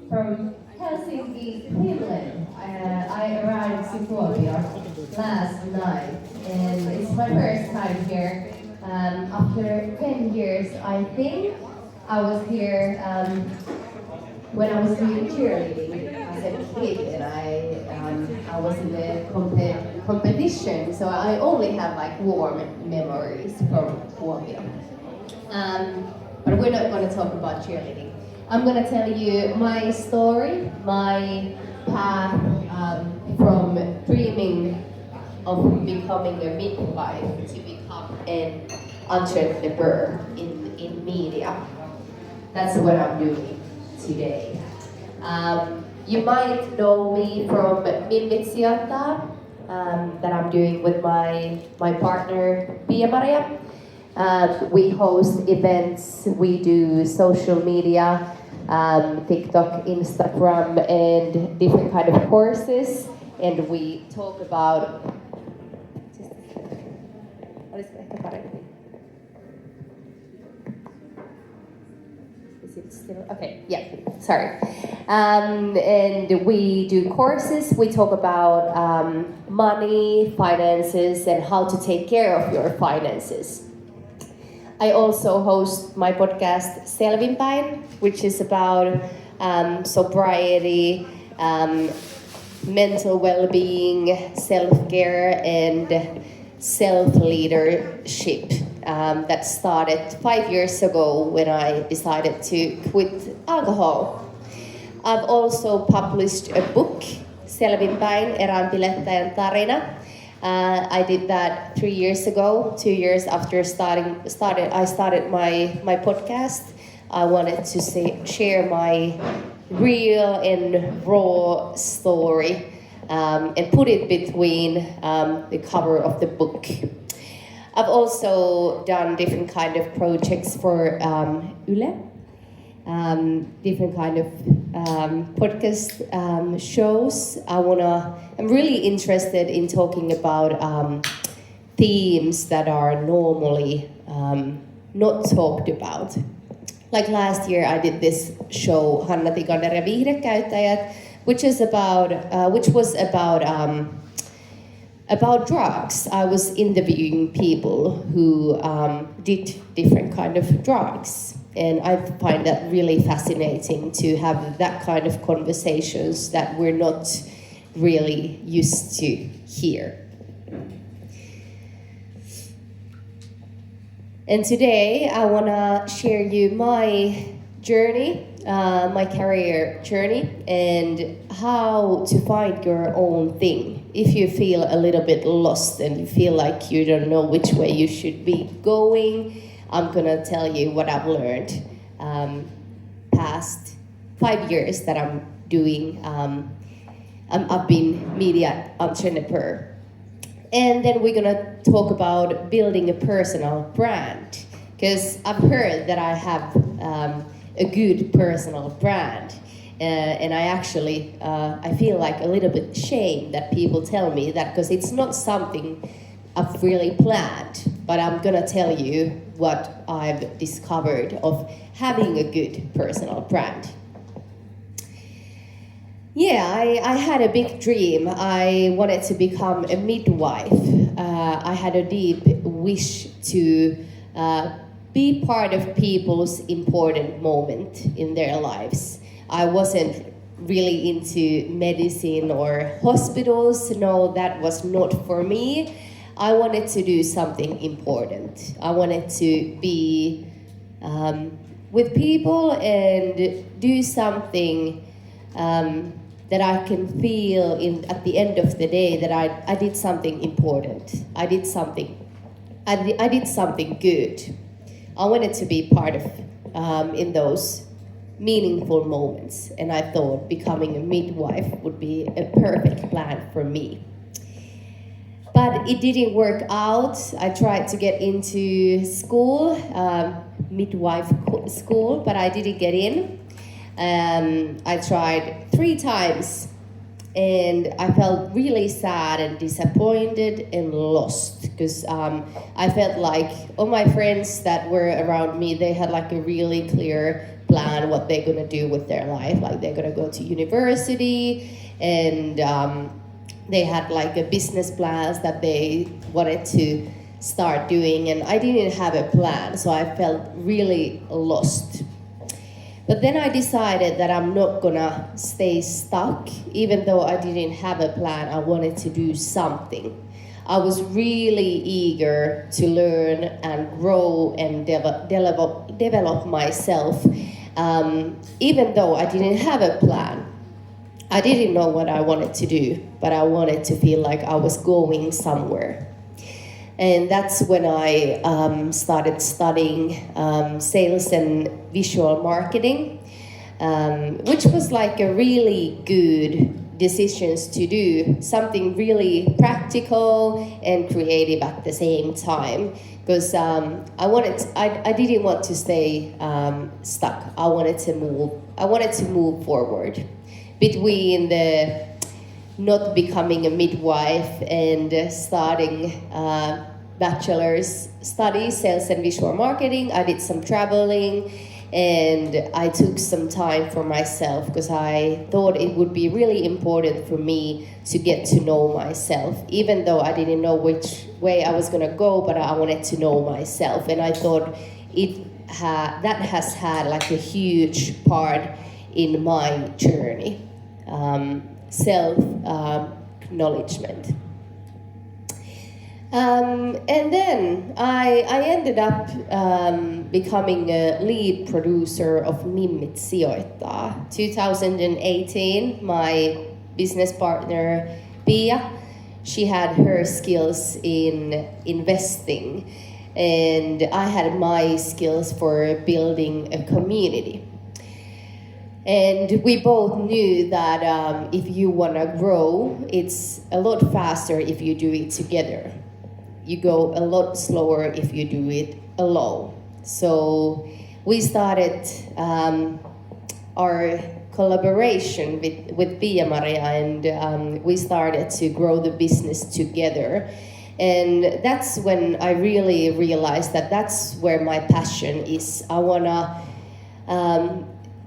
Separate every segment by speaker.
Speaker 1: from Helsinki, Finland. I arrived to Kuopio last night, and it's my first time here. After 10 years, I think I was here when I was doing cheerleading as a kid, and I was in the competition, so I only have like warm memories from Kuopio. But we're not going to talk about cheerleading. I'm going to tell you my story, my path from dreaming of becoming a midwife to become an entrepreneur in media. That's what I'm doing today. You might know me from Mimmitsijoittaa, that I'm doing with my partner Pia-Maria. We host events, we do social media, TikTok, Instagram, and different kind of courses, and we talk about. Is it still okay? Yeah, sorry. And we do courses. We talk about money, finances, and how to take care of your finances. I also host my podcast Selvinpäin, which is about sobriety, mental well-being, self-care, and self-leadership. That started 5 years ago when I decided to quit alcohol. I've also published a book, Selvinpäin, erään bilettäjän tarina. I did that 3 years ago, 2 years after I started my podcast. I wanted to share my real and raw story and put it between the cover of the book. I've also done different kind of projects for Yle, different kind of podcast shows. I'm really interested in talking about themes that are normally not talked about. Like last year, I did this show, Hanna, Tikander ja viihdekäyttäjät, which was about drugs. I was interviewing people who did different kind of drugs. And I find that really fascinating to have that kind of conversations that we're not really used to hear. And today I want to share you my journey, my career journey, and how to find your own thing. If you feel a little bit lost and you feel like you don't know which way you should be going, I'm gonna tell you what I've learned past 5 years that I'm doing. I've been media entrepreneur. And then we're gonna talk about building a personal brand, because I've heard that I have a good personal brand, and I actually I feel like a little bit ashamed that people tell me that, because it's not something I've really planned, but I'm gonna tell you what I've discovered of having a good personal brand. Yeah, I had a big dream. I wanted to become a midwife. I had a deep wish to be part of people's important moment in their lives. I wasn't really into medicine or hospitals. No, that was not for me. I wanted to do something important. I wanted to be with people and do something that I can feel at the end of the day that I did something important. I did something good. I wanted to be part of in those meaningful moments, and I thought becoming a midwife would be a perfect plan for me. But it didn't work out. I tried to get into school, midwife school, but I didn't get in. I tried 3 times,
Speaker 2: and I felt really sad and disappointed and lost because I felt like all my friends that were around me, they had like a really clear plan what they're gonna do with their life. Like they're gonna go to university, and they had like a business plans that they wanted to start doing, and I didn't have a plan, so I felt really lost. But then I decided that I'm not gonna stay stuck. Even though I didn't have a plan, I wanted to do something. I was really eager to learn and grow and develop myself. Even though I didn't have a plan, I didn't know what I wanted to do, but I wanted to feel like I was going somewhere. And that's when I started studying sales and visual marketing, which was like a really good decisions to do, something really practical and creative at the same time. Because I didn't want to stay stuck. I wanted to move forward between the not becoming a midwife and starting bachelor's studies, sales and visual marketing. I did some traveling, and I took some time for myself because I thought it would be really important for me to get to know myself, even though I didn't know which way I was gonna go, but I wanted to know myself. And I thought that has had like a huge part in my journey. Self-acknowledgement. And then I ended up becoming a lead producer of Nimmit sijoittaa. 2018, my business partner Pia, she had her skills in investing, and I had my skills for building a community. And we both knew that if you want to grow, it's a lot faster if you do it together. You go a lot slower if you do it alone. So we started our collaboration with Pia-Maria, and we started to grow the business together. And that's when I really realized that that's where my passion is. I want to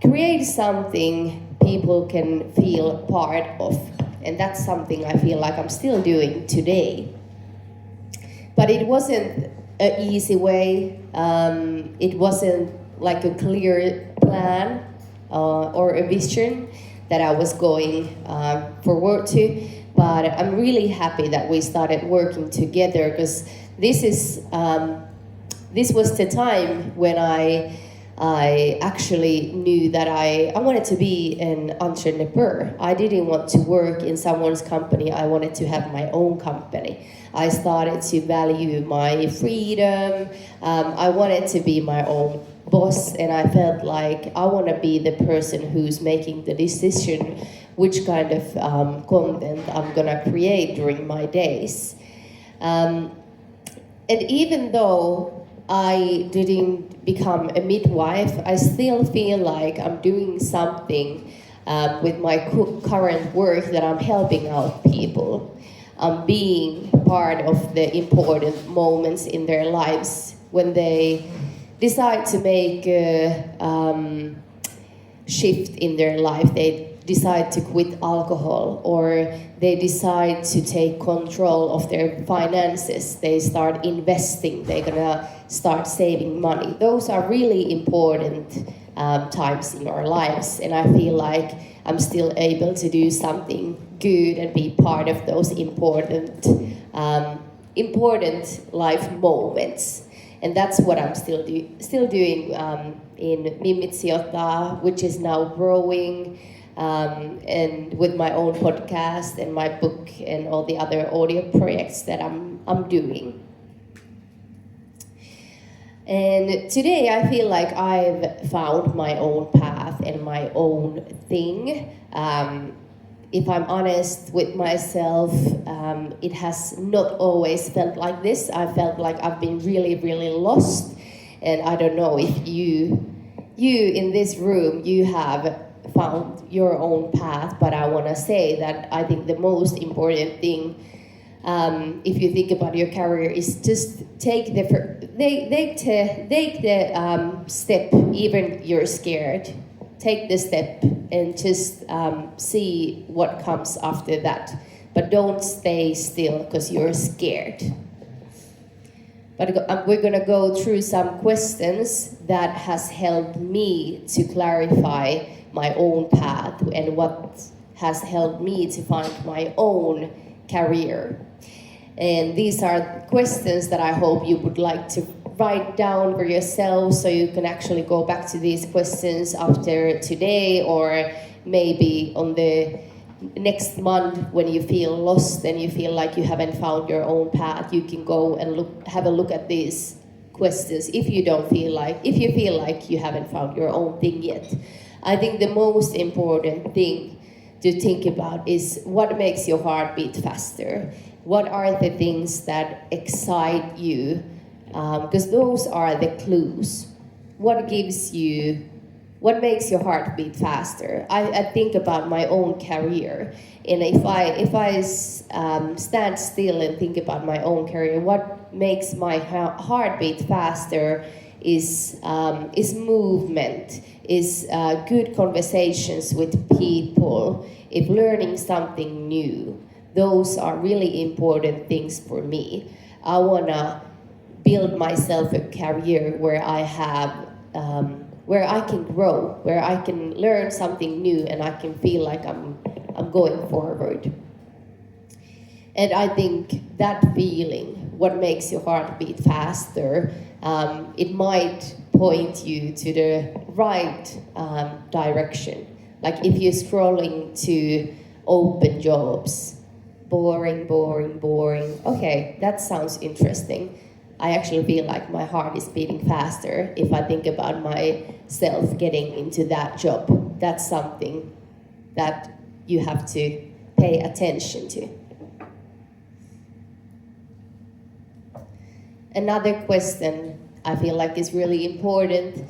Speaker 2: create something people can feel part of, and that's something I feel like I'm still doing today. But it wasn't an easy way. It wasn't like a clear plan or a vision that I was going forward to. But I'm really happy that we started working together, because this was the time when I actually knew that I wanted to be an entrepreneur. I didn't want to work in someone's company. I wanted to have my own company. I started to value my freedom. I wanted to be my own boss, and I felt like I want to be the person who's making the decision which kind of content I'm gonna create during my days. And even though I didn't become a midwife, I still feel like I'm doing something with my current work, that I'm helping out people. I'm being part of the important moments in their lives when they decide to make a shift in their life. They decide to quit alcohol, or they decide to take control of their finances. They start investing. They're gonna start saving money. Those are really important times in our lives, and I feel like I'm still able to do something good and be part of those important life moments. And that's what I'm still doing in Nimmit sijoittaa, which is now growing, and with my own podcast and my book and all the other audio projects that I'm doing. And today I feel like I've found my own path and my own thing. If I'm honest with myself, it has not always felt like this. I felt like I've been really, really lost. And I don't know if you in this room, you have found your own path, but I want to say that I think the most important thing, if you think about your career, is just take the step, even you're scared. Take the step and just see what comes after that. But don't stay still because you're scared. But we're going to go through some questions that has helped me to clarify my own path and what has helped me to find my own career. And these are questions that I hope you would like to write down for yourself, so you can actually go back to these questions after today, or maybe on the next month when you feel lost and you feel like you haven't found your own path. You can go and have a look at these questions if you feel like you haven't found your own thing yet. I think the most important thing to think about is what makes your heart beat faster. What are the things that excite you? Because those are the clues. What makes your heart beat faster? I think about my own career, and if I stand still and think about my own career, what makes my heart beat faster is movement, is good conversations with people, if learning something new. Those are really important things for me. I wanna build myself a career where I have. Where I can grow, where I can learn something new, and I can feel like I'm going forward. And I think that feeling, what makes your heart beat faster, it might point you to the right direction. Like if you're scrolling to open jobs, boring. Okay, that sounds interesting. I actually feel like my heart is beating faster if I think about myself getting into that job. That's something that you have to pay attention to. Another question I feel like is really important.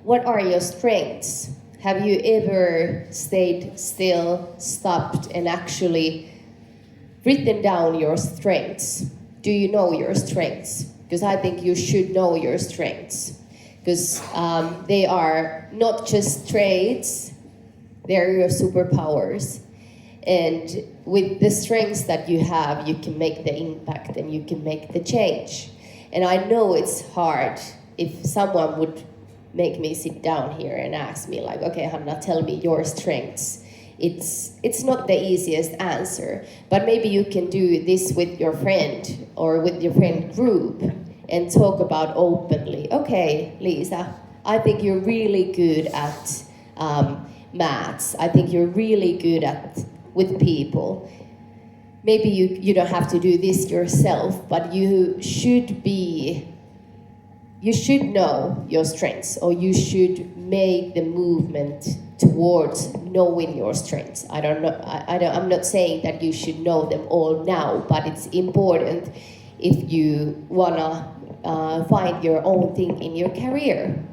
Speaker 2: What are your strengths? Have you ever stayed still, stopped, and actually written down your strengths? Do you know your strengths? Because I think you should know your strengths. Because they are not just traits, they're your superpowers. And with the strengths that you have, you can make the impact and you can make the change. And I know it's hard if someone would make me sit down here and ask me like, okay, Hanna, tell me your strengths. It's not the easiest answer, but maybe you can do this with your friend or with your friend group and talk about openly. Okay, Lisa, I think you're really good at maths. I think you're really good with people. Maybe you don't have to do this yourself, but you should know your strengths, or you should make the movement towards knowing your strengths. I'm not saying that you should know them all now, but it's important if you wanna find your own thing in your career.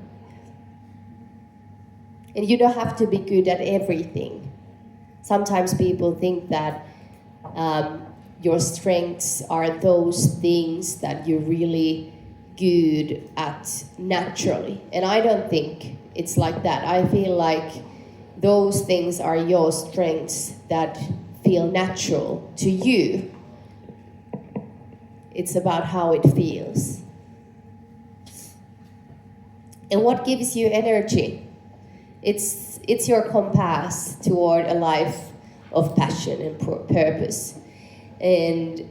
Speaker 2: And you don't have to be good at everything. Sometimes people think that your strengths are those things that you're really good at naturally. And I don't think it's like that. I feel like those things are your strengths that feel natural to you. It's about how it feels. And what gives you energy? It's your compass toward a life of passion and purpose. And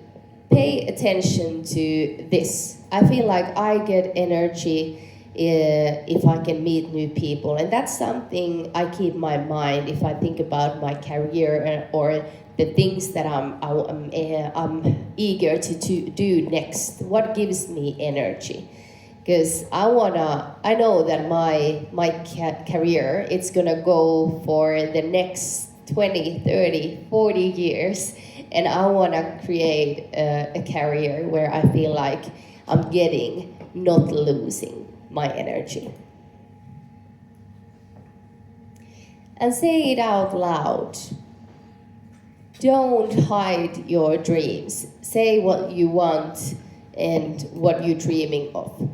Speaker 2: pay attention to this. I feel like I get energy if I can meet new people, and that's something I keep in my mind if I think about my career or the things that I'm eager to do next. What gives me energy? Because I know that my career, it's gonna go for the next 20, 30, 40 years, and I wanna create a career where I feel like I'm getting, not losing my energy. and say it out loud. Don't hide your dreams. Say what you want and what you're dreaming of.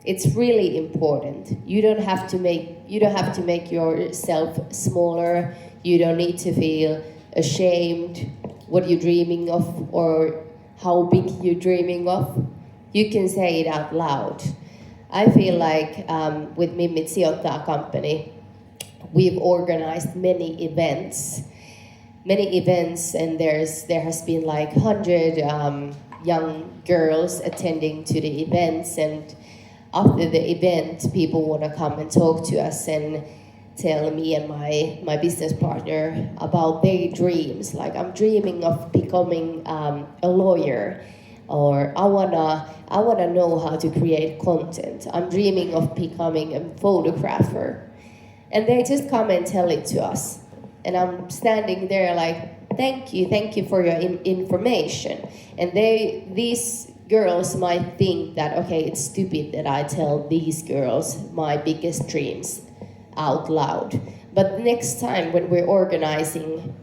Speaker 2: It's really important. You don't have to make yourself smaller. You don't need to feel ashamed what you're dreaming of or how big you're dreaming of. You can say it out loud. I feel like with Mimmit Sijoittaa company, we've organized many events, and there has been like 100 young girls attending to the events, and after the event, people want to come and talk to us and tell me and my business partner about their dreams. Like, I'm dreaming of becoming a lawyer, or I wanna know how to create content. I'm dreaming of becoming a photographer. And they just come and tell it to us. And I'm standing there like, thank you for your information. And these girls might think that, okay, it's stupid that I tell these girls my biggest dreams out loud. But next time when we're organizing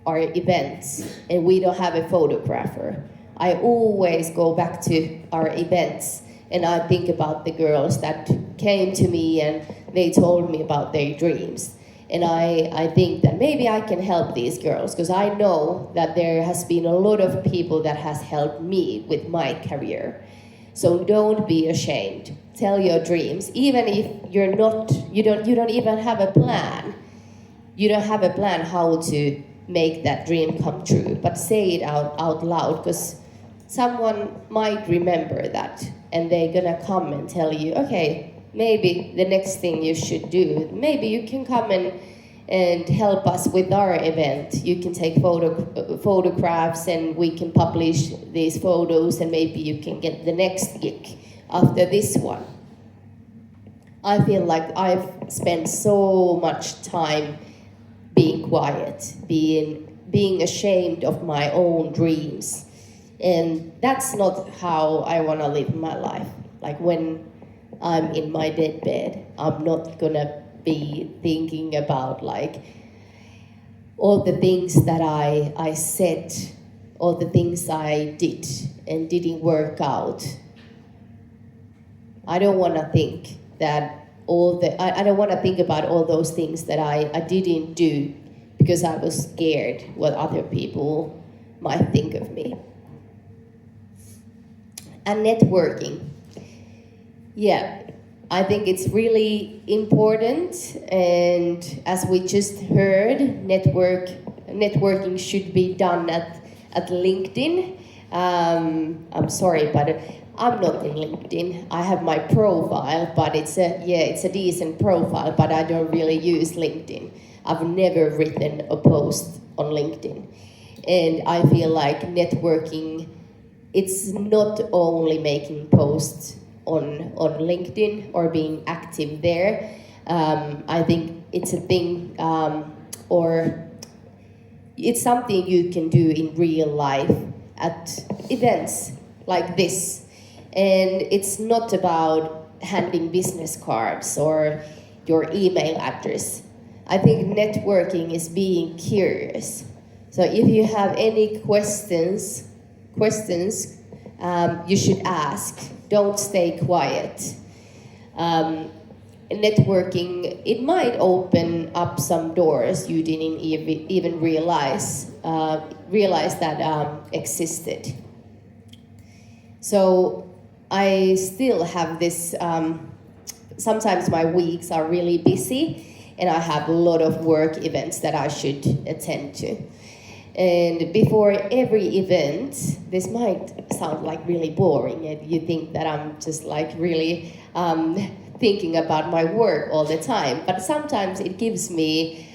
Speaker 2: our events and we don't have a photographer, I always go back to our events and I think about the girls that came to me and they told me about their dreams. And I think that maybe I can help these girls, because I know that there has been a lot of people that has helped me with my career. So don't be ashamed. Tell your dreams, even if you don't even have a plan. You don't have a plan how to make that dream come true, but say it out loud, because someone might remember that and they're gonna come and tell you, okay, maybe the next thing you should do, maybe you can come and help us with our event. You can take photographs and we can publish these photos, and maybe you can get the next gig after this one. I feel like I've spent so much time being quiet, being ashamed of my own dreams. And that's not how I want to live my life. Like, when I'm in my deathbed, I'm not gonna be thinking about like all the things that I said, all the things I did and didn't work out. I don't want to think that I don't want to think about all those things that I didn't do because I was scared what other people might think of me. And networking. Yeah, I think it's really important, and as we just heard, networking should be done at LinkedIn. I'm sorry, but I'm not in LinkedIn. I have my profile, but it's a decent profile, but I don't really use LinkedIn. I've never written a post on LinkedIn. And I feel like networking, it's not only making posts on LinkedIn or being active there. I think it's a thing, or it's something you can do in real life at events like this. And it's not about handing business cards or your email address. I think networking is being curious. So if you have any questions, you should ask. Don't stay quiet. Networking, it might open up some doors you didn't even realize that existed. So I still have this. Sometimes my weeks are really busy, and I have a lot of work events that I should attend to. And before every event, this might sound like really boring, and you think that I'm just like really thinking about my work all the time. But sometimes it gives me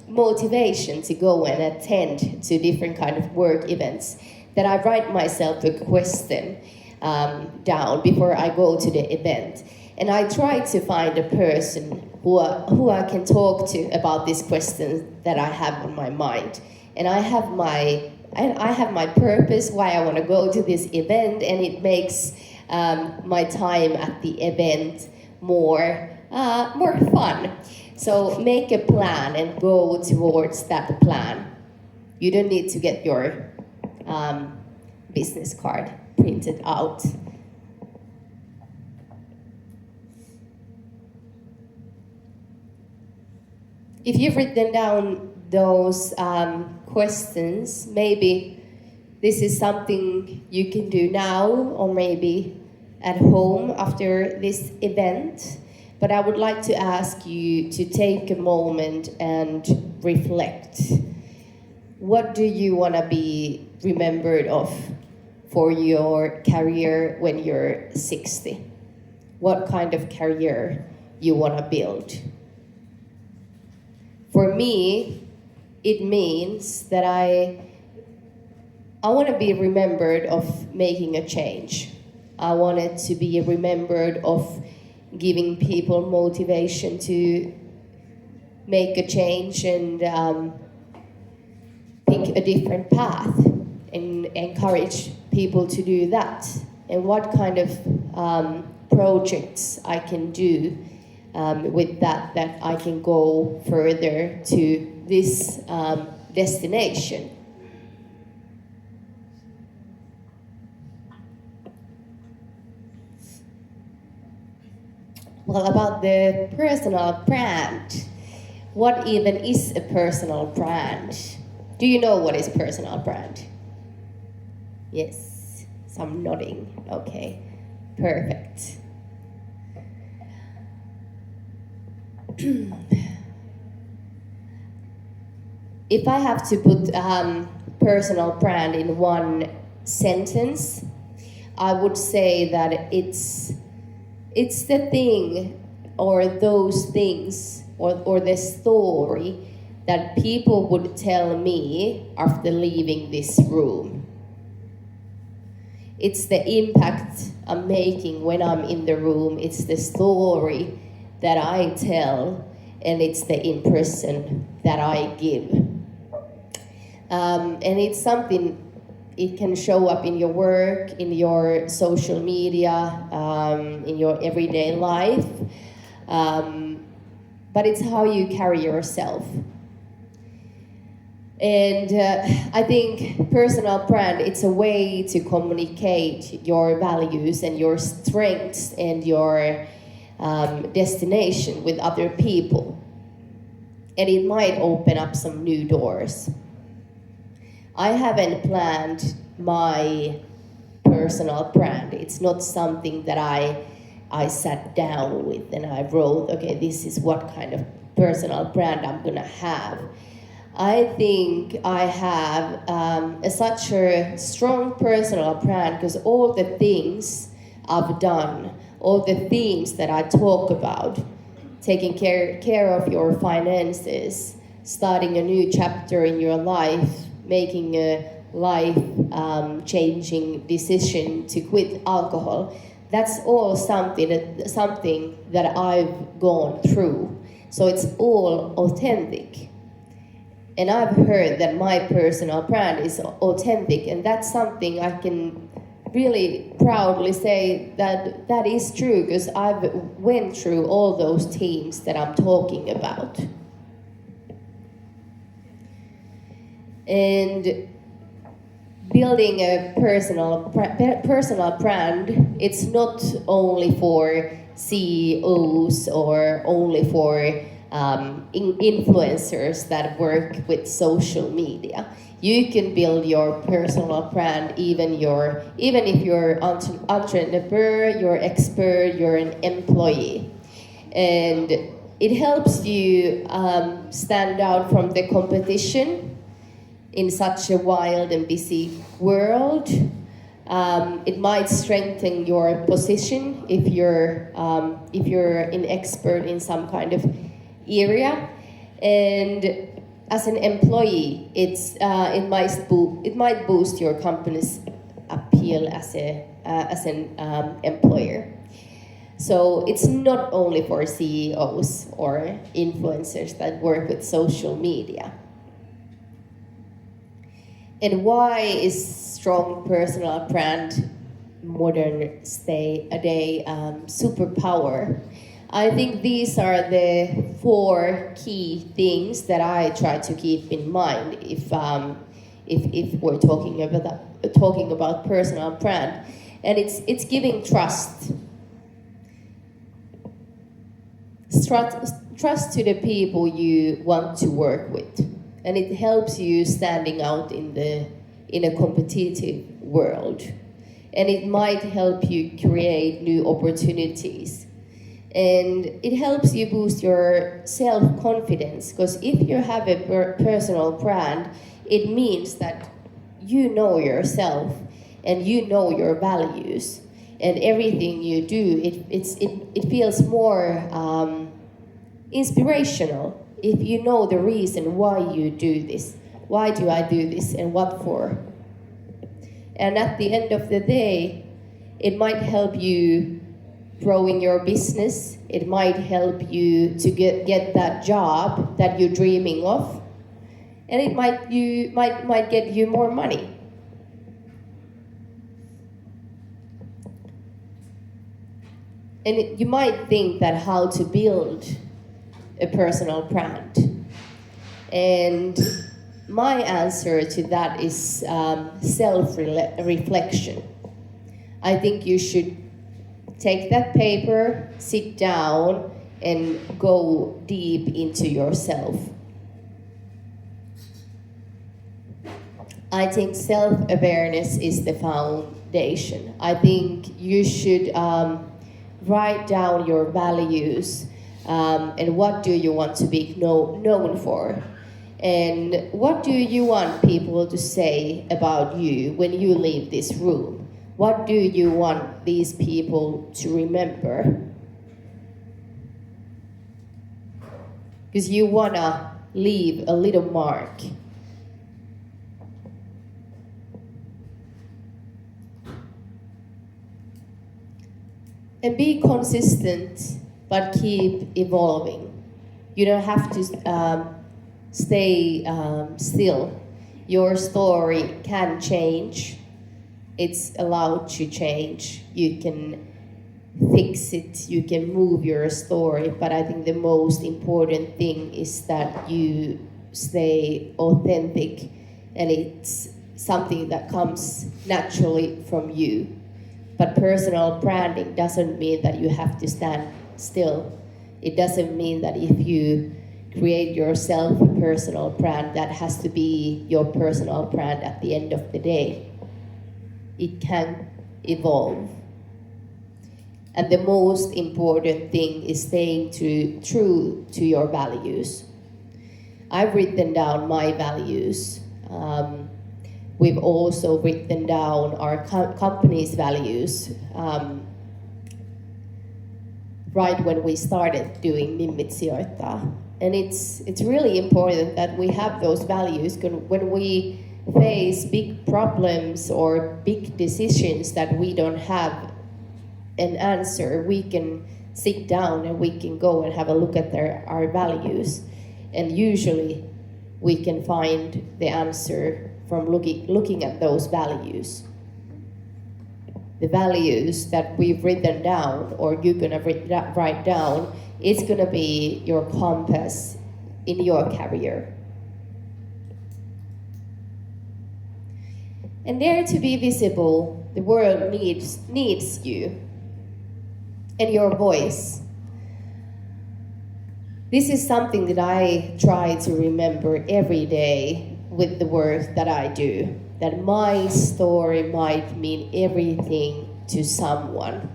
Speaker 2: motivation to go and attend to different kind of work events, that I write myself a question down before I go to the event. And I try to find a person who I can talk to about these questions that I have on my mind. And I have my purpose why I want to go to this event, and it makes my time at the event more fun. So make a plan and go towards that plan. You don't need to get your business card printed out. If you've written down those questions, maybe this is something you can do now or maybe at home after this event. But I would like to ask you to take a moment and reflect. What do you want to be remembered of for your career when you're 60? What kind of career you want to build? For me, it means that I want to be remembered of making a change. I want it to be remembered of giving people motivation to make a change and pick a different path and encourage people to do that. And what kind of projects I can do with that I can go further to this destination. Well, about the personal brand, what even is a personal brand? Do you know what is personal brand? Yes, some nodding. Okay, perfect. If I have to put personal brand in one sentence, I would say that it's the thing or those things or the story that people would tell me after leaving this room. It's the impact I'm making when I'm in the room. It's the story that I tell, and it's the impression that I give. And it's something, it can show up in your work, in your social media, in your everyday life. But it's how you carry yourself. And I think personal brand, it's a way to communicate your values and your strengths and your destination with other people. And it might open up some new doors. I haven't planned my personal brand. It's not something that I sat down with and I wrote, okay, this is what kind of personal brand I'm gonna have. I think I have such a strong personal brand because all the things I've done, all the themes that I talk about, taking care of your finances, starting a new chapter in your life, making a life-changing decision to quit alcohol, that's all something that I've gone through. So it's all authentic. And I've heard that my personal brand is authentic, and that's something I can really proudly say that is true, because I've went through all those themes that I'm talking about. And building a personal brand, it's not only for CEOs or only for influencers that work with social media. You can build your personal brand even if you're an entrepreneur, you're expert, you're an employee. And it helps you stand out from the competition in such a wild and busy world. It might strengthen your position if you're an expert in some kind of area, and as an employee, it might boost your company's appeal as an employer. So it's not only for CEOs or influencers that work with social media. And why is strong personal brand modern day superpower? I think these are the four key things that I try to keep in mind if we're talking about personal brand, and it's giving trust. Trust to the people you want to work with, and it helps you standing out in a competitive world, and it might help you create new opportunities, and it helps you boost your self-confidence, because if you have a personal brand, it means that you know yourself and you know your values, and everything you do, it feels more inspirational if you know the reason why you do this. Why do I do this and what for? And at the end of the day, it might help you growing your business. It might help you to get that job that you're dreaming of, and it might get you more money. And you might think that how to build a personal brand. And my answer to that is self-reflection. I think you should take that paper, sit down, and go deep into yourself. I think self-awareness is the foundation. I think you should write down your values and what do you want to be known for, and what do you want people to say about you when you leave this room. What do you want these people to remember? Because you want to leave a little mark. And be consistent, but keep evolving. You don't have to stay still. Your story can change. It's allowed to change. You can fix it, you can move your story, but I think the most important thing is that you stay authentic, and it's something that comes naturally from you. But personal branding doesn't mean that you have to stand still. It doesn't mean that if you create yourself a personal brand, that has to be your personal brand at the end of the day. It can evolve. And the most important thing is staying true to your values. I've written down my values. We've also written down our company's values right when we started doing Mimmitsijoittaa. And it's really important that we have those values when we face big problems or big decisions that we don't have an answer. We can sit down and we can go and have a look at our values, and usually we can find the answer from looking at those values. The values that we've written down, or you're gonna write down, it's gonna be your compass in your career. And there to be visible, the world needs you and your voice. This is something that I try to remember every day with the work that I do, that my story might mean everything to someone.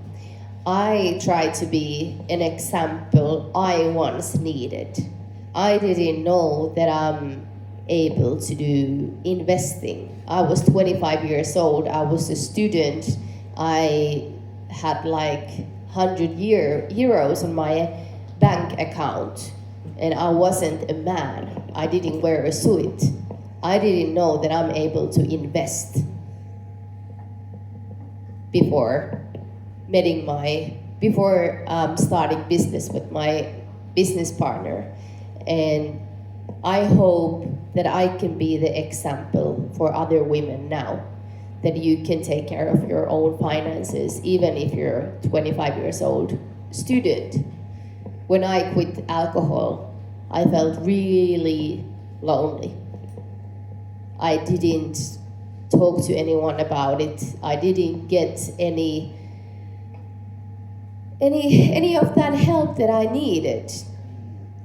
Speaker 2: I try to be an example I once needed. I didn't know that I'm able to do investing. I was 25 years old, I was a student, I had like 100 euros on my bank account, and I wasn't a man. I didn't wear a suit. I didn't know that I'm able to invest before starting business with my business partner. And I hope that I can be the example for other women now, that you can take care of your own finances even if you're 25 years old student. when I quit alcohol, I felt really lonely. I didn't talk to anyone about it. I didn't get any of that help that I needed.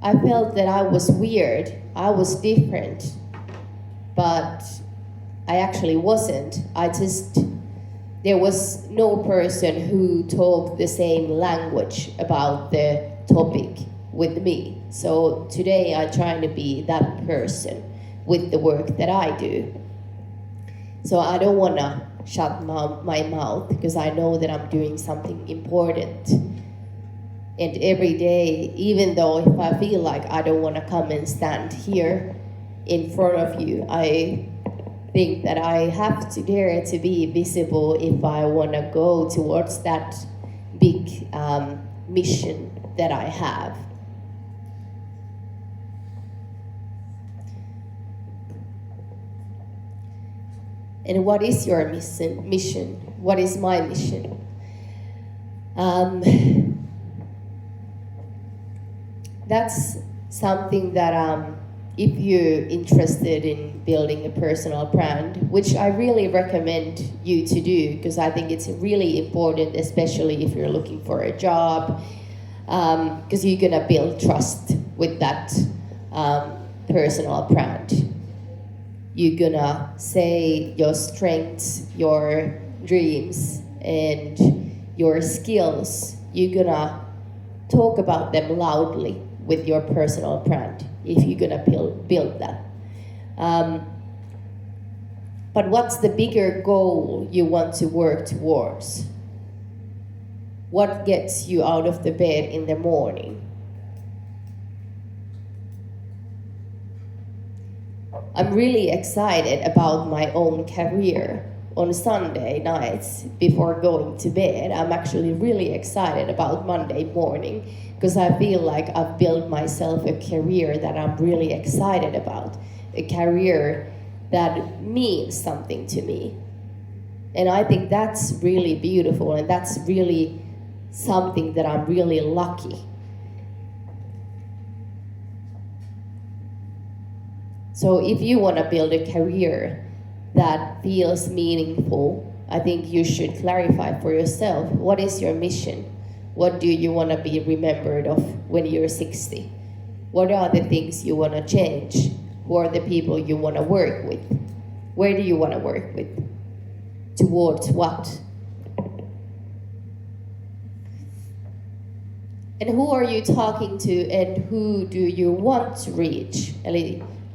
Speaker 2: I felt that I was weird, I was different, but I actually wasn't. There was no person who talked the same language about the topic with me. So today I try to be that person with the work that I do. So I don't want to shut my mouth because I know that I'm doing something important. And every day, even though if I feel like I don't want to come and stand here in front of you, I think that I have to dare to be visible if I want to go towards that big mission that I have. And what is your mission? What is my mission? That's something that if you're interested in building a personal brand, which I really recommend you to do, because I think it's really important, especially if you're looking for a job, because you're gonna build trust with that personal brand. You're gonna say your strengths, your dreams, and your skills. You're gonna talk about them loudly with your personal brand if you're gonna build that. But what's the bigger goal you want to work towards? What gets you out of the bed in the morning? I'm really excited about my own career. On Sunday nights before going to bed, I'm actually really excited about Monday morning because I feel like I've built myself a career that I'm really excited about, a career that means something to me. And I think that's really beautiful, and that's really something that I'm really lucky. So if you want to build a career that feels meaningful, I think you should clarify for yourself, what is your mission? What do you want to be remembered of when you're 60? What are the things you want to change? Who are the people you want to work with? Where do you want to work with? Towards what? And who are you talking to, and who do you want to reach?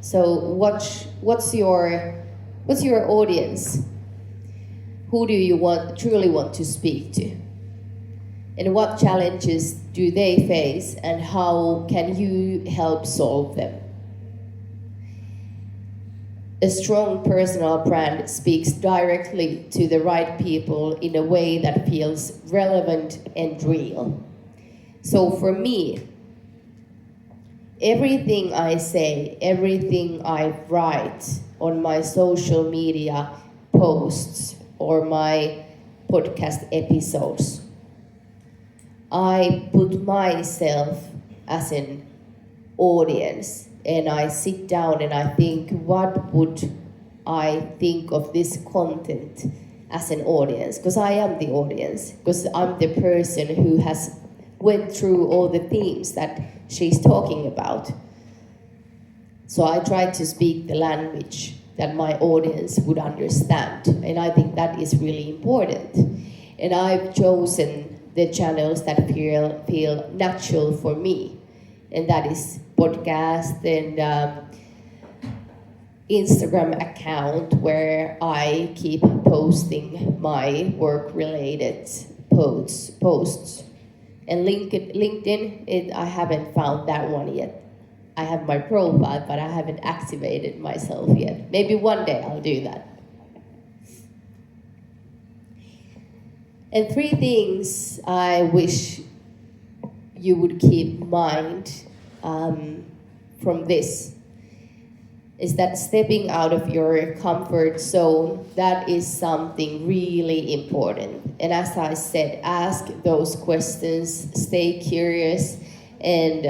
Speaker 2: So what's your audience? Who do you truly want to speak to? And what challenges do they face, and how can you help solve them? A strong personal brand speaks directly to the right people in a way that feels relevant and real. So for me, everything I say, everything I write on my social media posts or my podcast episodes, I put myself as an audience, and I sit down and I think, what would I think of this content as an audience? Because I am the audience, because I'm the person who has went through all the themes that she's talking about. So I try to speak the language that my audience would understand, and I think that is really important. And I've chosen the channels that feel natural for me, and that is podcast and Instagram account where I keep posting my work-related posts. And LinkedIn, I haven't found that one yet. I have my profile, but I haven't activated myself yet. Maybe one day I'll do that. And 3 things I wish you would keep in mind from this is that stepping out of your comfort zone, that is something really important. And as I said, ask those questions, stay curious, and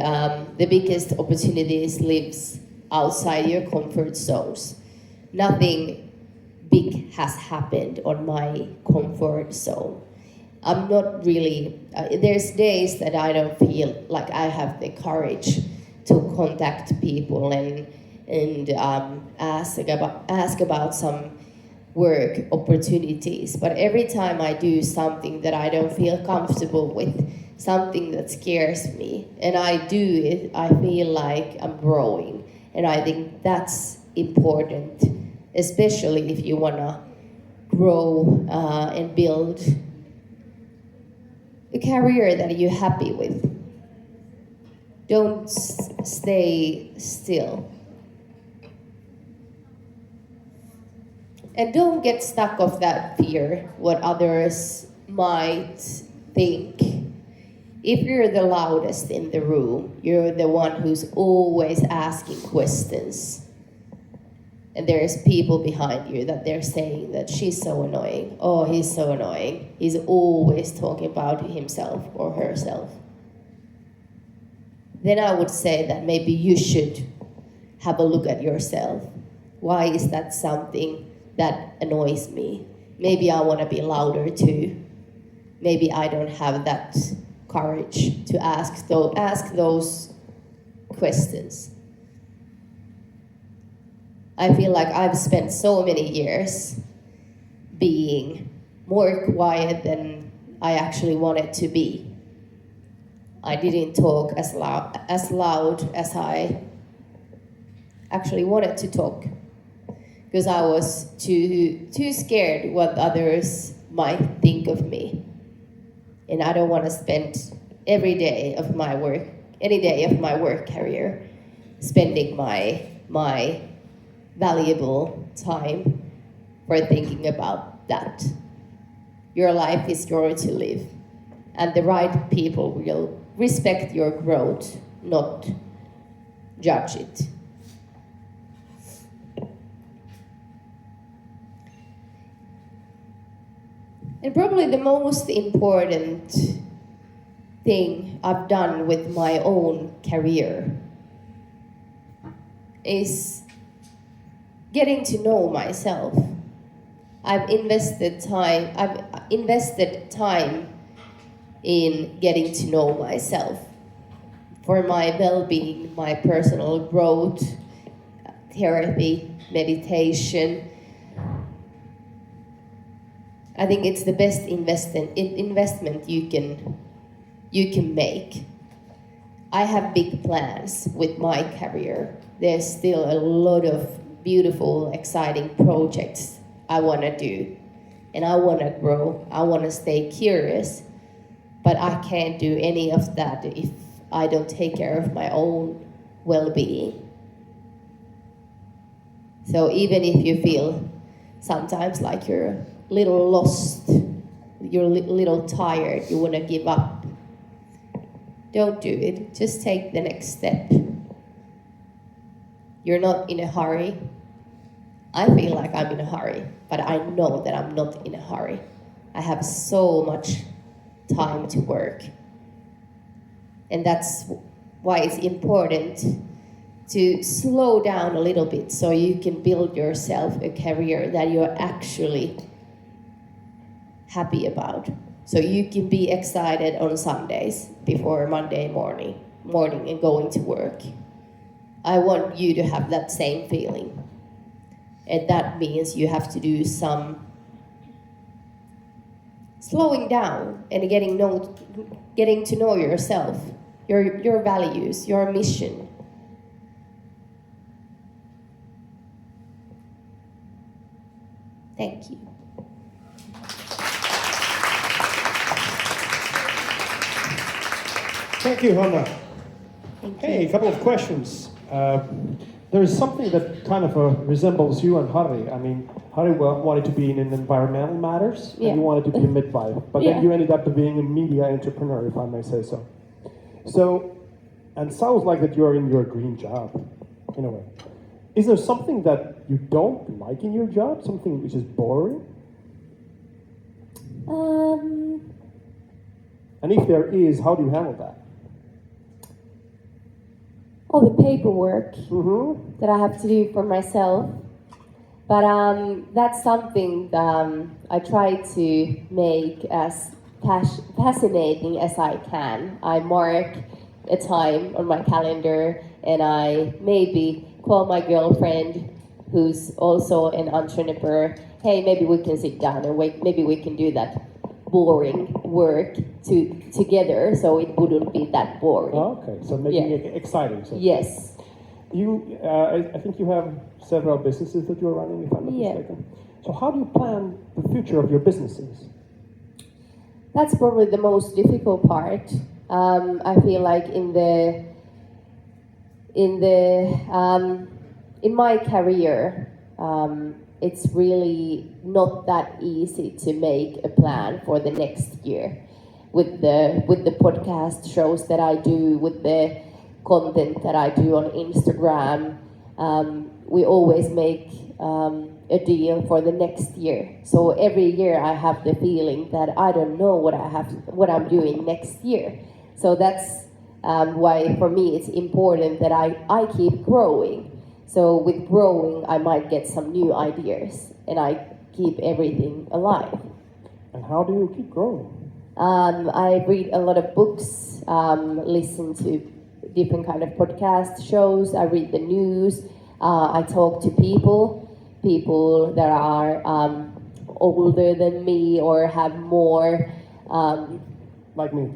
Speaker 2: the biggest opportunities lives outside your comfort zones. Nothing big has happened on my comfort zone. I'm not really, there's days that I don't feel like I have the courage to contact people and ask about some work opportunities. But every time I do something that I don't feel comfortable with, something that scares me, and I do it, I feel like I'm growing. And I think that's important, especially if you want to grow and build a career that you're happy with. Don't stay still. And don't get stuck of that fear, what others might think. If you're the loudest in the room, you're the one who's always asking questions. And there's people behind you that they're saying that she's so annoying. Oh, he's so annoying. He's always talking about himself or herself. Then I would say that maybe you should have a look at yourself. Why is that something that annoys me? Maybe I want to be louder too. Maybe I don't have that courage to ask those questions. I feel like I've spent so many years being more quiet than I actually wanted to be. I didn't talk as loud as I actually wanted to talk, because I was too scared what others might think of me. And I don't want to spend any day of my work career spending my valuable time for thinking about that. Your life is yours to live, and the right people will respect your growth, not judge it. And probably the most important thing I've done with my own career is getting to know myself. I've invested time in getting to know myself for my well-being, my personal growth, therapy, meditation. I think it's the best investment you can make. I have big plans with my career. There's still a lot of beautiful, exciting projects I want to do. And I want to grow. I want to stay curious. But I can't do any of that if I don't take care of my own well-being. So even if you feel sometimes like you're a little lost, you're a little tired, you want to give up, don't do it. Just take the next step. You're not in a hurry. I feel like I'm in a hurry, but I know that I'm not in a hurry. I have so much time to work. And that's why it's important to slow down a little bit so you can build yourself a career that you're actually happy about. So you can be excited on Sundays before Monday morning and going to work. I want you to have that same feeling. And that means you have to do some slowing down and getting to know yourself, your values, your mission. Thank you.
Speaker 3: Thank you, Hanna.
Speaker 2: Thank you.
Speaker 3: Hey, a couple of questions. There's something that kind of resembles you and Harry. I mean, Harry wanted to be in environmental matters, and you wanted to be a midwife, but then you ended up being a media entrepreneur, if I may say so. So, and sounds like that you're in your dream job, in a way. Is there something that you don't like in your job? Something which is boring?
Speaker 2: Um,
Speaker 3: And if there is, how do you handle that?
Speaker 2: all the paperwork
Speaker 3: Mm-hmm.
Speaker 2: that I have to do for myself. But that's something I try to make as fascinating as I can. I mark a time on my calendar and I maybe call my girlfriend who's also an entrepreneur. Hey, maybe we can sit down and maybe we can do that boring work together so it wouldn't be that boring.
Speaker 3: Okay, so making it exciting. So.
Speaker 2: Yes.
Speaker 3: You, I think you have several businesses that you're running, if I'm not mistaken. So how do you plan the future of your businesses?
Speaker 2: That's probably the most difficult part. I feel like in my career, it's really not that easy to make a plan for the next year. With the podcast shows that I do, with the content that I do on Instagram, we always make a deal for the next year. So every year I have the feeling that I don't know what I'm doing next year. So that's why for me it's important that I keep growing. So with growing, I might get some new ideas and I keep everything alive.
Speaker 3: And how do you keep growing?
Speaker 2: I read a lot of books, listen to different kind of podcast shows. I read the news. I talk to people that are older than me or have more.
Speaker 3: Like me.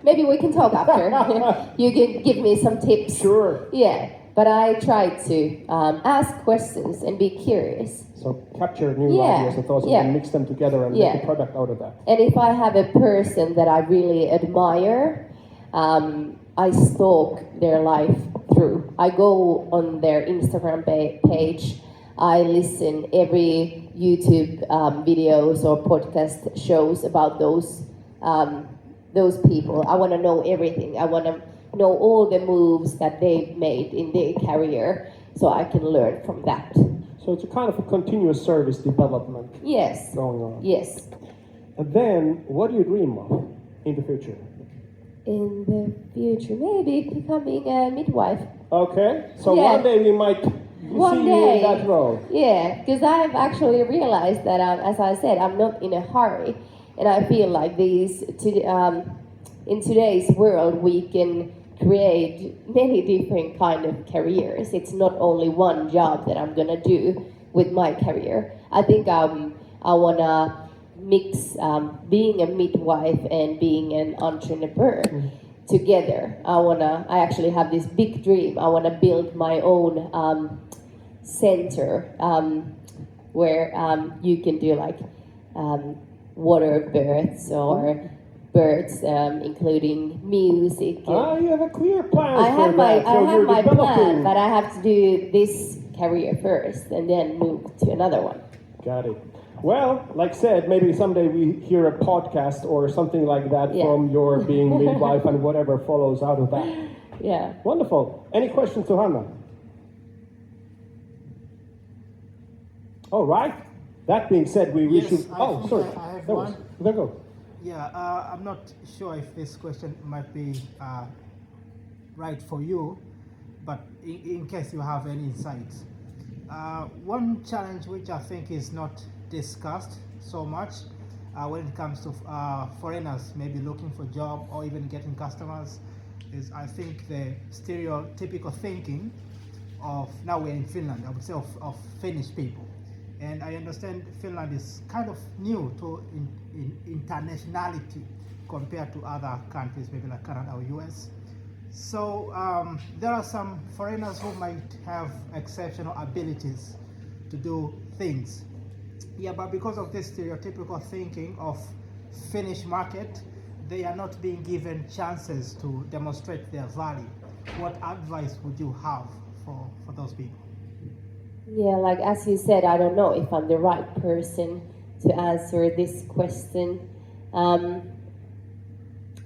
Speaker 2: Maybe we can talk after. You can give me some tips.
Speaker 3: Sure.
Speaker 2: Yeah, but I try to ask questions and be curious.
Speaker 3: So capture new ideas and thoughts and mix them together and make a product out of that.
Speaker 2: And if I have a person that I really admire, I stalk their life through. I go on their Instagram page. I listen every YouTube videos or podcast shows about those people. I want to know everything. I want to know all the moves that they've made in their career, so I can learn from that.
Speaker 3: So it's a kind of a continuous service development.
Speaker 2: Yes.
Speaker 3: Going on.
Speaker 2: Yes.
Speaker 3: And then, what do you dream of in the future?
Speaker 2: In the future, maybe becoming a midwife.
Speaker 3: Okay. So one day we might see you in that role.
Speaker 2: Yeah, because I've actually realized that, as I said, I'm not in a hurry, and I feel like in today's world we can create many different kind of careers. It's not only one job that I'm gonna do with my career. I think I wanna mix being a midwife and being an entrepreneur together. I actually have this big dream. I wanna build my own center where you can do like water births or births, including music.
Speaker 3: You have a clear plan.
Speaker 2: I have my plan,
Speaker 3: developing.
Speaker 2: but I have to do this career first and then move to another one.
Speaker 3: Got it. Well, like said, maybe someday we hear a podcast or something like that from your being midwife and whatever follows out of that.
Speaker 2: Yeah.
Speaker 3: Wonderful. Any questions to Hanna? All right. That being said, we should. Oh, sorry.
Speaker 4: I have
Speaker 3: There
Speaker 4: one.
Speaker 3: There you go.
Speaker 4: Yeah, I'm not sure if this question might be right for you, but in case you have any insights. One challenge which I think is not discussed so much when it comes to foreigners maybe looking for job or even getting customers is, I think, the stereotypical thinking of, now we're in Finland, I would say, of Finnish people. And I understand Finland is kind of new to internationality compared to other countries, maybe like Canada or US. So there are some foreigners who might have exceptional abilities to do things. Yeah, but because of this stereotypical thinking of Finnish market, they are not being given chances to demonstrate their value. What advice would you have for those people?
Speaker 2: Yeah, like as you said, I don't know if I'm the right person to answer this question. I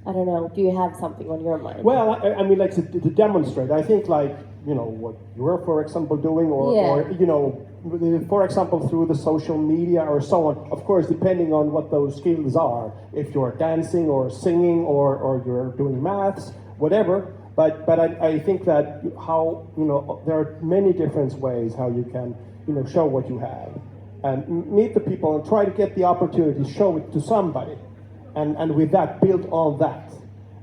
Speaker 2: don't know. Do you have something on your mind?
Speaker 3: Well, I mean, like to demonstrate. I think, like, you know, what you're, for example, doing, or you know, for example, through the social media or so on. Of course, depending on what those skills are. If you're dancing or singing or you're doing maths, whatever. But I think that how, there are many different ways how you can, show what you have. And meet the people and try to get the opportunity, show it to somebody. And with that, build on that.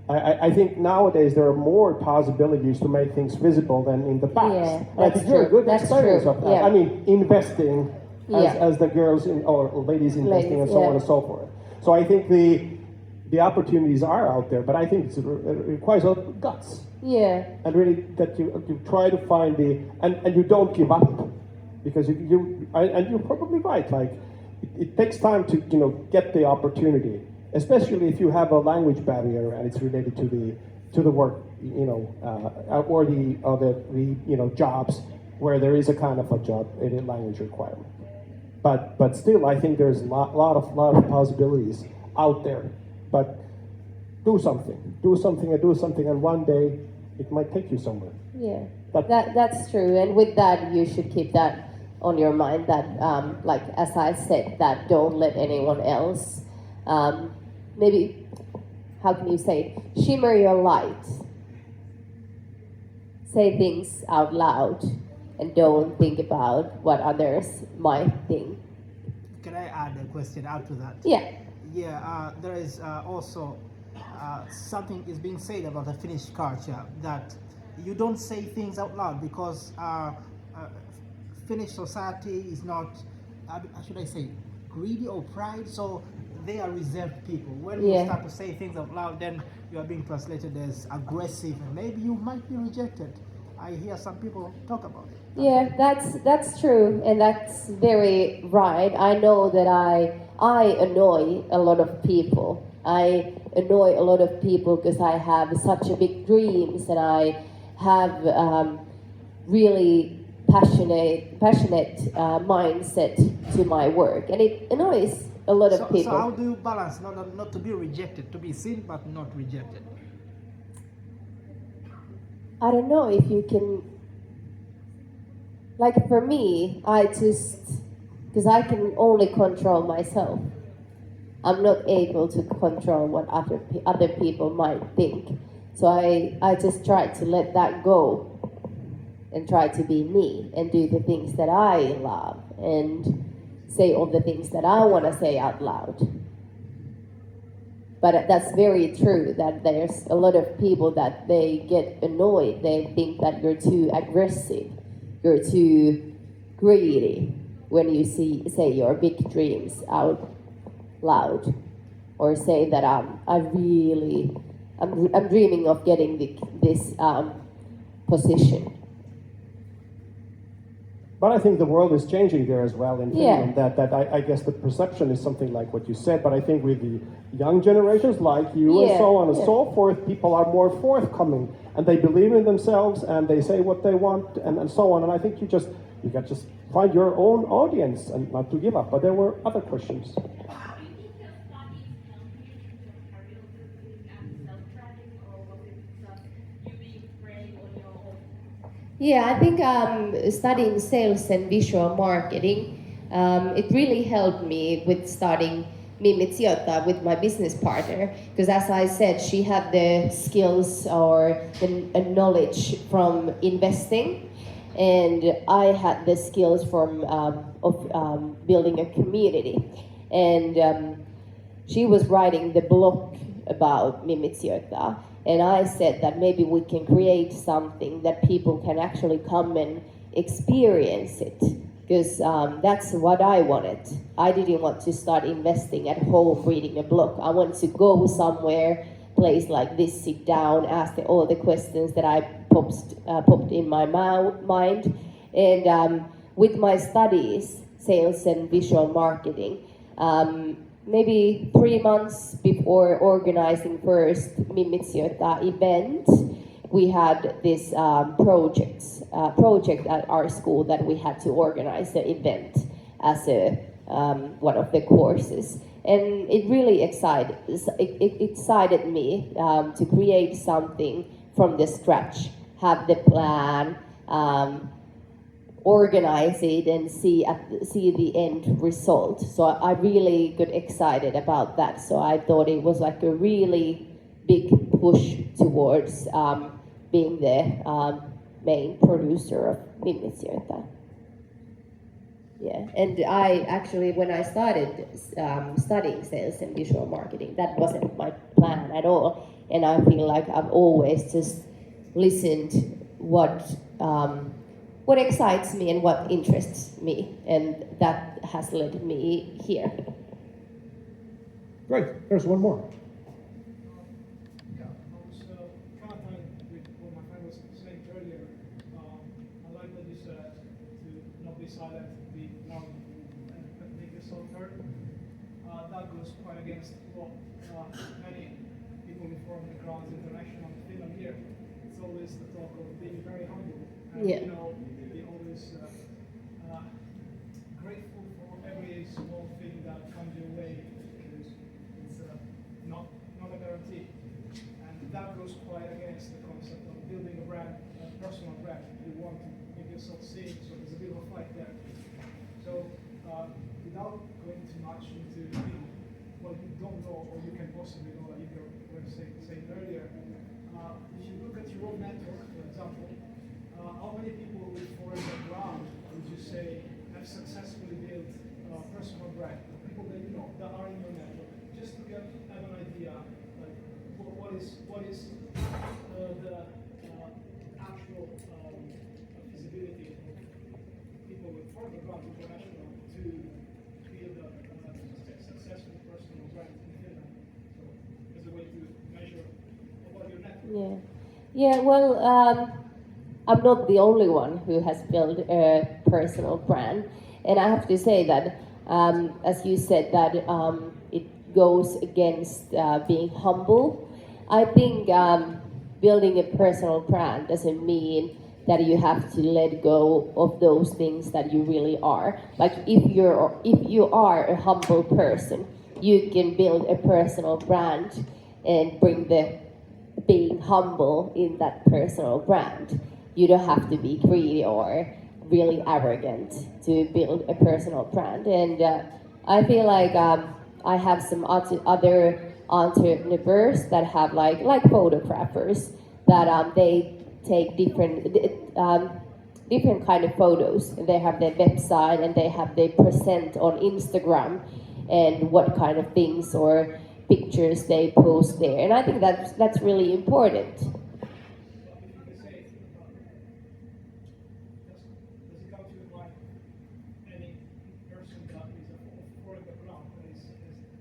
Speaker 3: I think nowadays there are more possibilities to make things visible than in the past.
Speaker 2: Yeah,
Speaker 3: I think you're a good
Speaker 2: that's
Speaker 3: experience
Speaker 2: true.
Speaker 3: of that.
Speaker 2: Yeah.
Speaker 3: I mean, investing as the girls or ladies investing
Speaker 2: Ladies,
Speaker 3: and so
Speaker 2: yeah.
Speaker 3: on and so forth. So I think the opportunities are out there, but I think it requires a lot of guts.
Speaker 2: Yeah.
Speaker 3: And really that you try to find and you don't give up, because and you're probably right. Like it takes time to get the opportunity, especially if you have a language barrier and it's related to the work, or the jobs where there is a kind of a job in a language requirement. But still, I think there's a lot of possibilities out there. But do something, and one day it might take you somewhere.
Speaker 2: Yeah, that's true. And with that, you should keep that on your mind. That, like as I said, that don't let anyone else. Maybe, how can you say it? Shimmer your light. Say things out loud, and don't think about what others might think.
Speaker 4: Can I add a question out to that?
Speaker 2: Yeah.
Speaker 4: Yeah, there is also something is being said about the Finnish culture that you don't say things out loud because Finnish society is not, should I say, greedy or pride, so they are reserved people. When you start to say things out loud, then you are being translated as aggressive, and maybe you might be rejected. I hear some people talk about it.
Speaker 2: Yeah, that's true, and that's very right. I know that I annoy a lot of people. I annoy a lot of people because I have such a big dreams, and I have really passionate mindset to my work, and it annoys a lot of people.
Speaker 4: So how do you balance not to be rejected, to be seen but not rejected?
Speaker 2: I don't know if you can, like for me, because I can only control myself. I'm not able to control what other people might think. So I just try to let that go and try to be me and do the things that I love and say all the things that I want to say out loud. But that's very true that there's a lot of people that they get annoyed. They think that you're too aggressive, you're too greedy when you say your big dreams out loud, or say that I'm dreaming of getting this position.
Speaker 3: But I think the world is changing there as well in Finland. That I guess the perception is something like what you said, but I think with the young generations like you and so on and so forth, people are more forthcoming and they believe in themselves and they say what they want and so on. And I think you can just find your own audience and not to give up. But there were other questions.
Speaker 2: Yeah, I think studying sales and visual marketing, it really helped me with starting Mimmi Sijoittaa with my business partner. Because as I said, she had the skills or the knowledge from investing, and I had the skills from of building a community. And she was writing the blog about Mimmi Sijoittaa. And I said that maybe we can create something that people can actually come and experience it. Because that's what I wanted. I didn't want to start investing at home reading a book. I wanted to go somewhere, place like this, sit down, ask all the questions that I popped in my mind. And with my studies, sales and visual marketing, maybe 3 months before organizing first Mimmi Sijoittaa event, we had this project at our school that we had to organize the event as one of the courses. And it really excited me to create something from the scratch, have the plan, organize it and see the end result. So I really got excited about that. So I thought it was like a really big push towards being the main producer of Mimmitsioita. Yeah, and I actually, when I started studying sales and visual marketing, that wasn't my plan at all. And I feel like I've always just listened what excites me and what interests me, and that has led me here.
Speaker 3: Great. There's one more.
Speaker 5: Yeah, I was kind of tying with what my friend was saying earlier. I like what you said to not be silent, be loud, and make yourself heard. That goes quite against what many people who form the Crowns International in Finland here. It's always the talk of being very humble and
Speaker 2: Yeah.
Speaker 5: be always grateful for every small thing that comes your way because it's not a guarantee. And that goes quite against the concept of building a brand, a personal brand. You want to make yourself seen, so there's a bit of a fight there. So without going too much into what you don't know or you can possibly know, like you were saying earlier, if you look at your own network, for example, how many people with foreign background would you say have successfully built a personal brand? People that you know, that are in your network, just to have an idea, like what is the actual feasibility of people with foreign background international to build a successful personal brand in Finland. So as a way to measure about your network.
Speaker 2: Yeah, well, I'm not the only one who has built a personal brand, and I have to say that, as you said, that it goes against being humble. I think building a personal brand doesn't mean that you have to let go of those things that you really are. Like if you are a humble person, you can build a personal brand and bring the being humble in that personal brand. You don't have to be greedy or really arrogant to build a personal brand. And I feel like I have some other entrepreneurs that have like photographers that they take different kind of photos. They have their website and they present on Instagram and what kind of things or pictures they post there. And I think that's really important.
Speaker 5: Does it come to your mind any person that is of foreign background that has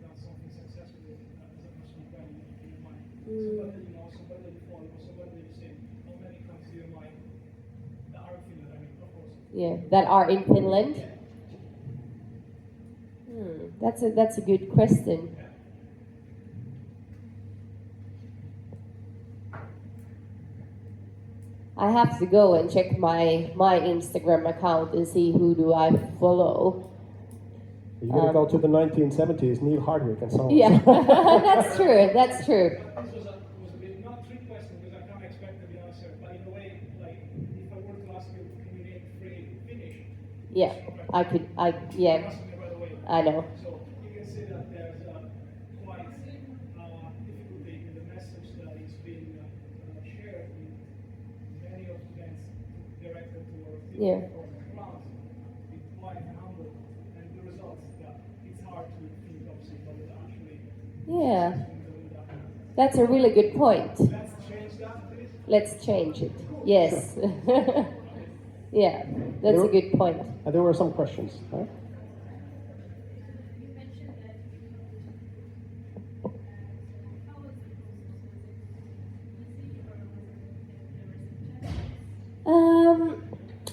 Speaker 5: done something successfully as a personal brand in your mind? Somebody that you know, somebody that you follow, somebody that you see. How many come to your mind that are in Finland? I mean, of course.
Speaker 2: Yeah, that are in Finland. That's a good question. I have to go and check my Instagram account and see who do I follow.
Speaker 3: You're going to go to the 1970s, Neil Hardwick and so on.
Speaker 2: Yeah, that's true. That's true.
Speaker 5: This was a bit not trick question because I can't expect the answer, but in a way, like if I were to ask you, can you name 3 Finnish?
Speaker 2: Yeah, yeah,
Speaker 5: Ask me right away.
Speaker 2: I know.
Speaker 5: So you can see that there's quite difficulty in the message that is being shared in many of the events directed towards
Speaker 2: Yeah.
Speaker 5: people from backgrounds. It's quite humble, and the results that it's hard to think of somebody that actually
Speaker 2: Yeah,
Speaker 5: doing that.
Speaker 2: that's a really good point.
Speaker 5: Let's change that, please.
Speaker 2: Let's change it. Yes. Yeah, that's a good point.
Speaker 3: And there were some questions, right?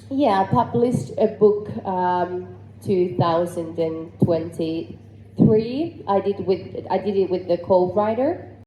Speaker 2: Yeah, I published a book 2023. I did it with the co-writer,